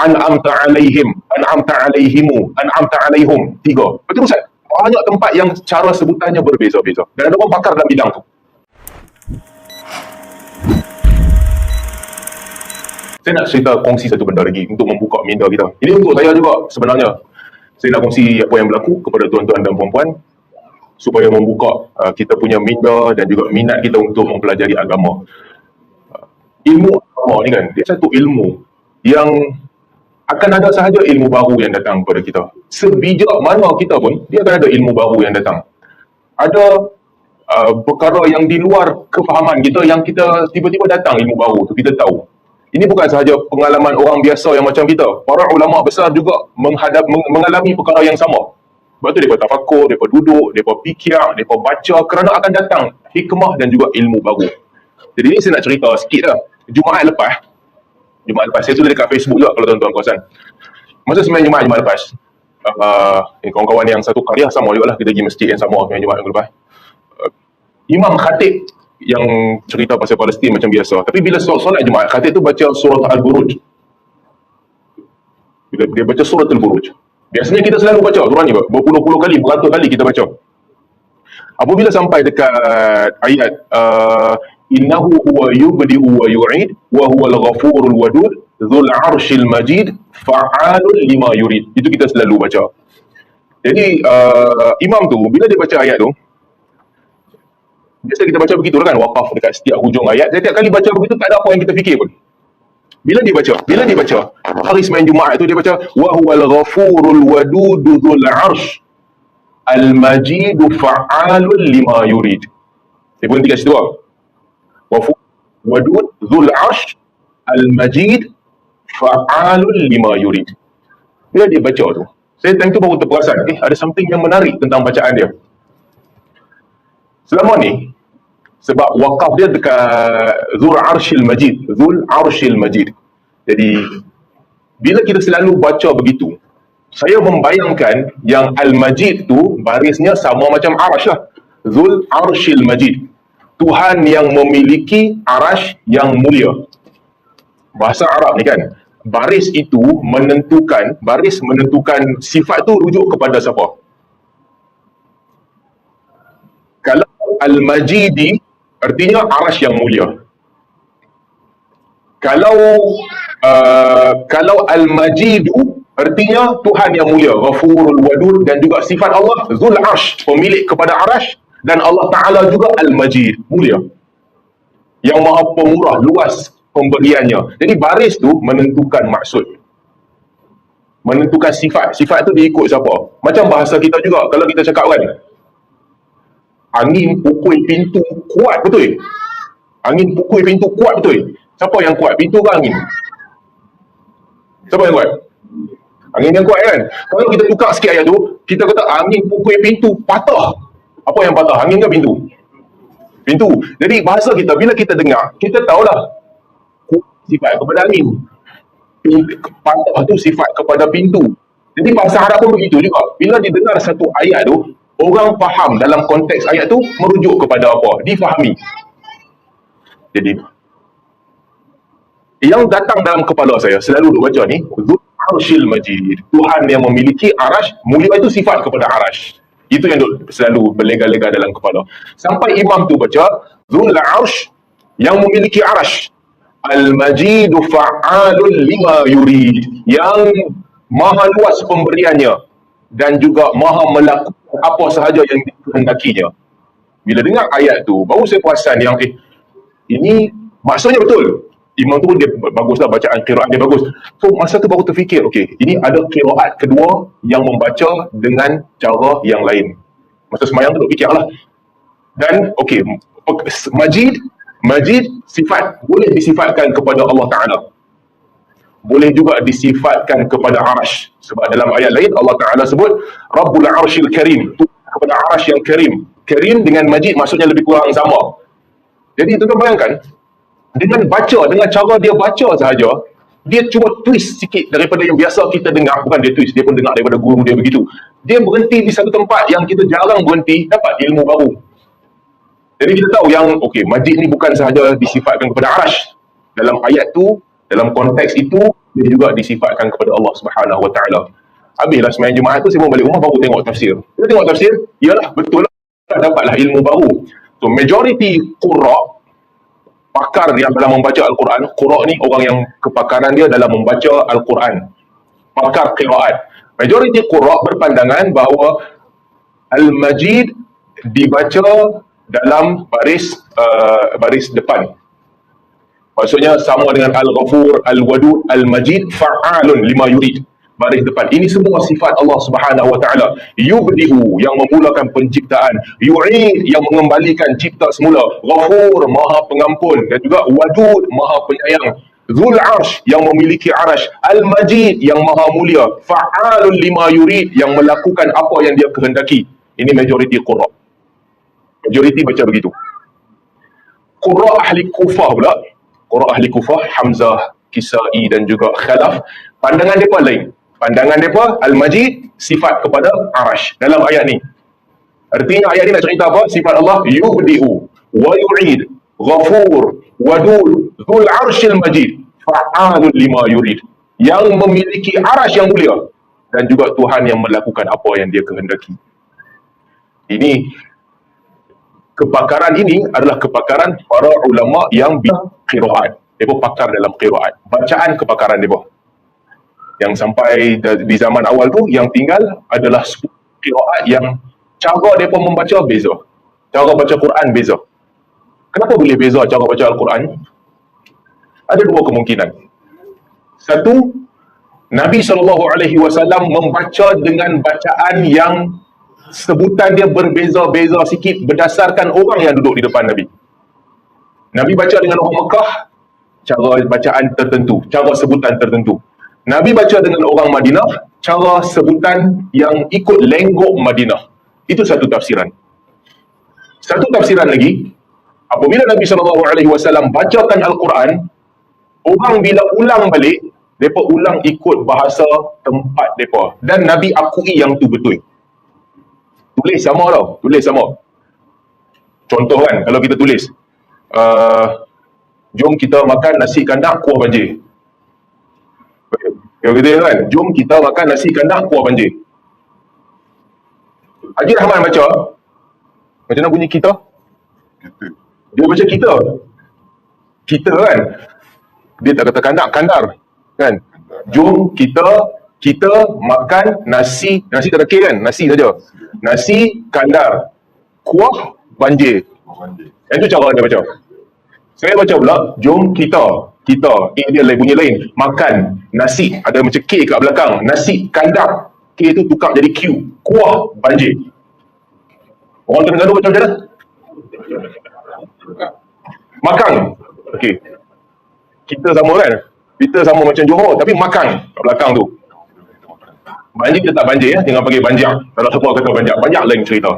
an'amta alaihim, an'amta alaihimu, an'amta alaihum. 3. Berterusan. Banyak tempat yang cara sebutannya berbeza-beza. Dan ada orang pakar dalam bidang tu. Saya nak cerita kongsi satu benda lagi untuk membuka minda kita. Ini untuk saya juga sebenarnya. Saya nak kongsi apa yang berlaku kepada tuan-tuan dan puan-puan supaya membuka kita punya minda dan juga minat kita untuk mempelajari agama. Ilmu agama ni kan, dia satu ilmu yang akan ada sahaja ilmu baru yang datang kepada kita. Sebijak mana kita pun, dia akan ada ilmu baru yang datang. Ada perkara yang di luar kefahaman kita yang kita tiba-tiba datang ilmu baru tu, kita tahu. Ini bukan sahaja pengalaman orang biasa yang macam kita. Para ulama besar juga mengalami perkara yang sama. Sebab tu mereka tafakur, mereka duduk, mereka fikir, mereka baca kerana akan datang hikmah dan juga ilmu baru. Jadi ni saya nak cerita sikit lah. Jumaat lepas, saya tulis dekat Facebook juga kalau tuan-tuan perasan. Masa sembahyang Jumaat lepas, kawan-kawan yang satu karya sama juga lah, kita pergi masjid yang sama sembahyang Jumaat lepas. Imam khatib yang cerita pasal Palestin macam biasa. Tapi bila solat Jumaat, khatib tu baca surah Al-Buruj. Bila dia baca surah Al-Buruj, biasanya kita selalu baca surah ni berpuluh-puluh kali, beratus kali kita baca. Apabila sampai dekat ayat innahu huwa yubdi'u wa yu'id wa huwal ghafurul wadud dzul 'arsyil majid fa'alun lima yurid. Itu kita selalu baca. Jadi imam tu bila dia baca ayat tu, biasa kita baca begitu kan, waqaf dekat setiap hujung ayat. Setiap kali baca begitu tak ada apa yang kita fikir pun. Bila dia baca hari sembahyang Jumaat tu dia baca wa huwal ghafurul wadud dzul 'arsy al majid fa'alun lima yurid. Dia berhenti kat situ lah. Wadud dzul 'arsy al-majid fa'alun lima yurid. Bila dia baca tu, saya time tu baru terperasan, ada something yang menarik tentang bacaan dia. Selama ni, sebab wakaf dia dekat Dzul 'Arsyil Majid, Dzul 'Arsyil Majid. Jadi, bila kita selalu baca begitu, saya membayangkan yang Al-Majid tu barisnya sama macam Arash lah. Dzul 'Arsyil Majid. Tuhan yang memiliki arash yang mulia. Bahasa Arab ni kan, baris menentukan sifat tu rujuk kepada siapa. Kalau Al-Majidi artinya arash yang mulia. Kalau Al-Majidu artinya Tuhan yang mulia, Ghafurul Wadud, dan juga sifat Allah Dzul 'Arsh, pemilik kepada arash. Dan Allah Ta'ala juga Al-Majid, mulia, yang maha pemurah, luas pemberiannya. Jadi baris tu menentukan maksud, menentukan sifat. Sifat tu diikut siapa. Macam bahasa kita juga, kalau kita cakap kan, angin pukul pintu kuat betul. Angin pukul pintu kuat betul. Siapa yang kuat, pintu ke angin? Siapa yang kuat? Angin yang kuat kan. Kalau kita tukar sikit ayat tu, kita kata angin pukul pintu patah. Apa yang patah? Angin ke pintu? Pintu. Jadi bahasa kita, bila kita dengar, kita tahulah sifat kepada angin. Patah tu sifat kepada pintu. Jadi bahasa Arab pun begitu juga. Bila didengar satu ayat tu, orang faham dalam konteks ayat tu merujuk kepada apa? Difahami. Jadi yang datang dalam kepala saya selalu duk baca ni, Dzul 'Arsyil Majid. Tuhan yang memiliki arash, mulia itu sifat kepada arash. Itu yang selalu berlega-lega dalam kepala. Sampai imam tu baca Dzul 'Arsy yang memiliki arash, Al-Majidu fa'alun lima yurid, yang maha luas pemberiannya dan juga maha melakukan apa sahaja yang dikehendakinya. Bila dengar ayat tu, baru saya perasan yang ini maksudnya betul. Imam tu dia baguslah, bacaan qiraat dia bagus. So masa tu baru terfikir, ini ada qiraat kedua yang membaca dengan cara yang lain. Masa semayang tu duk fikirlah. Dan Majid sifat boleh disifatkan kepada Allah Ta'ala, boleh juga disifatkan kepada arash. Sebab dalam ayat lain Allah Ta'ala sebut Rabbul Arsyil Karim, kepada arash yang karim. Karim dengan Majid maksudnya lebih kurang sama. Jadi tuan-tuan bayangkan, dengan cara dia baca sahaja, dia cuba twist sikit daripada yang biasa kita dengar. Bukan dia twist, dia pun dengar daripada guru dia begitu. Dia berhenti di satu tempat yang kita jarang berhenti, dapat ilmu baru. Jadi kita tahu yang Majid ni bukan sahaja disifatkan kepada arash. Dalam ayat tu Dalam konteks itu, dia juga disifatkan kepada Allah Subhanahu Wa Taala. Habislah sembahyang Jumaat tu, saya pun balik rumah baru tengok tafsir. Kita tengok tafsir, iyalah betul lah, dapatlah ilmu baru. So majority qurra, pakar yang dalam membaca Al-Quran, qurra ni orang yang kepakaran dia dalam membaca Al-Quran, pakar qiraat. Majority qurra berpandangan bahawa Al-Majid dibaca dalam baris depan. Maksudnya sama dengan Al-Ghafur, Al-Wadud, Al-Majid, Fa'alun lima yurid. Baris depan. Ini semua sifat Allah Subhanahu Wa Taala. Yubdi'u, yang memulakan penciptaan. Yu'id, yang mengembalikan cipta semula. Ghafur, maha pengampun. Dan juga Wadud, maha penyayang. Dzul Arsh, yang memiliki arash. Al-Majid, yang maha mulia. Fa'alun lima yurid, yang melakukan apa yang dia kehendaki. Ini majoriti qurra. Majoriti baca begitu. Qurra ahli Kufah pula, qurra ahli Kufah, Hamzah, Kisai dan juga Khalaf, pandangan mereka lain. Pandangan mereka, Al-Majid sifat kepada arash dalam ayat ni. Artinya ayat ni nak cerita apa? Sifat Allah, yubdi'u wa yu'id, ghafur, wadud, dzul arshil majid, fa'alun lima yurid, yang memiliki arash yang mulia, dan juga Tuhan yang melakukan apa yang dia kehendaki. Ini kepakaran ini adalah kepakaran para ulama yang qiraat. Mereka pakar dalam qiraat. Bacaan kepakaran mereka. Yang sampai di zaman awal tu, yang tinggal adalah qiraat yang cara mereka membaca beza. Cara baca Quran beza. Kenapa boleh beza cara baca Al-Quran? Ada dua kemungkinan. Satu, Nabi SAW membaca dengan bacaan yang sebutan dia berbeza-beza sikit berdasarkan orang yang duduk di depan Nabi. Nabi baca dengan orang Mekah, cara bacaan tertentu, cara sebutan tertentu. Nabi baca dengan orang Madinah, cara sebutan yang ikut lenggok Madinah. Itu satu tafsiran. Satu tafsiran lagi, apabila Nabi SAW bacakan Al-Quran, orang bila ulang balik, mereka ulang ikut bahasa tempat mereka. Dan Nabi akui yang tu betul. Tulis sama tau, tulis sama. Contoh kan, kalau kita tulis, jom kita makan nasi kandak kuah banjir. Kalau kita kan, jom kita makan nasi kandak kuah banjir. Haji Rahman baca, macam mana bunyi kita? Dia baca kita. Kita kan, dia tak kata kandak, kandar. Kan? Jom kita makan nasi tak ada K kan? Nasi saja. Nasi kandar, kuah banjir. Yang tu cara dia baca. Saya baca pula, jom kita, dia lain bunyi lain, makan nasi, ada macam K kat belakang, nasi kandar, K tu tukar jadi Q, kuah banjir. Orang Terengganu baca macam mana? Makan. Okey. Kita sama kan? Kita sama macam Johor, tapi makan kat belakang tu. Banjir dia tak banjir ya, jangan panggil banjir. Kalau semua kata banjir, banyak lain cerita.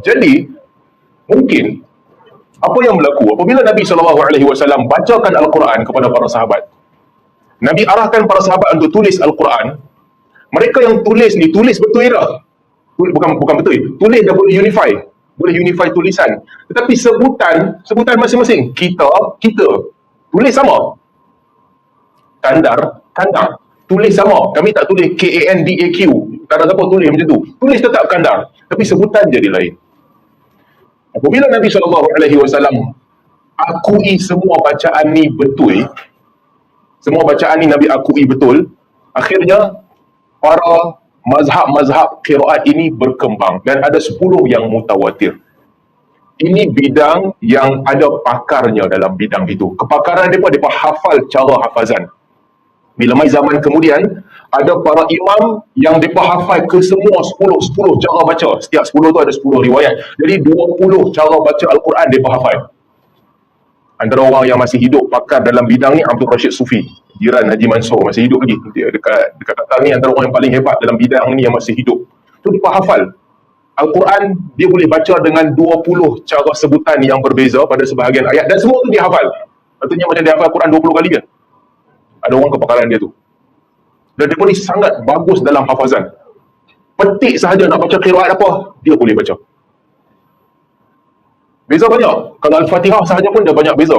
Jadi, mungkin apa yang berlaku apabila Nabi SAW bacakan Al-Quran kepada para sahabat, Nabi arahkan para sahabat untuk tulis Al-Quran. Mereka yang tulis ni, tulis betul dah. Bukan betul, tulis dah boleh unify tulisan. Tetapi sebutan masing-masing, kita, tulis sama. Kandar, tulis sama. Kami tak tulis K-A-N-D-A-Q. Tak ada siapa tulis macam tu. Tulis tetap kandar. Tapi sebutan jadi lain. Apabila Nabi SAW akui semua bacaan ni betul, semua bacaan ni Nabi akui betul, akhirnya para mazhab-mazhab qiraat ini berkembang dan ada 10 yang mutawatir. Ini bidang yang ada pakarnya dalam bidang itu. Kepakaran mereka hafal cara hafazan. Bila mai zaman kemudian, ada para imam yang mereka hafal ke semua 10 cara baca. Setiap 10 tu ada 10 riwayat. Jadi 20 cara baca Al-Quran mereka hafal. Antara orang yang masih hidup pakar dalam bidang ni, Abdul Rashid Sufi, jiran Haji Mansur, masih hidup lagi. Dia dekat Natal ni antara orang yang paling hebat dalam bidang ni yang masih hidup. Tu mereka hafal Al-Quran, dia boleh baca dengan 20 cara sebutan yang berbeza pada sebahagian ayat, dan semua tu dia hafal. Artinya macam dia hafal Al-Quran 20 kali kan. Ada orang kepakaran dia tu. Dan dia pun ni sangat bagus dalam hafazan. Petik sahaja nak baca qiraat apa, dia boleh baca. Beza banyak. Kalau Al-Fatihah sahaja pun dah banyak beza.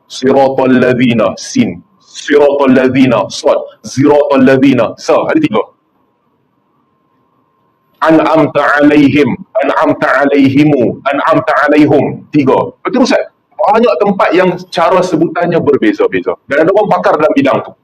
Siratal ladzina sin, siratal ladzina sad, siratal ladzina sa. Ada 3. An'amta alaihim, an'amta alaihimu, an'amta alaihum. 3. Berterusan. Banyak tempat yang cara sebutannya berbeza-beza. Dan ada orang pakar dalam bidang tu.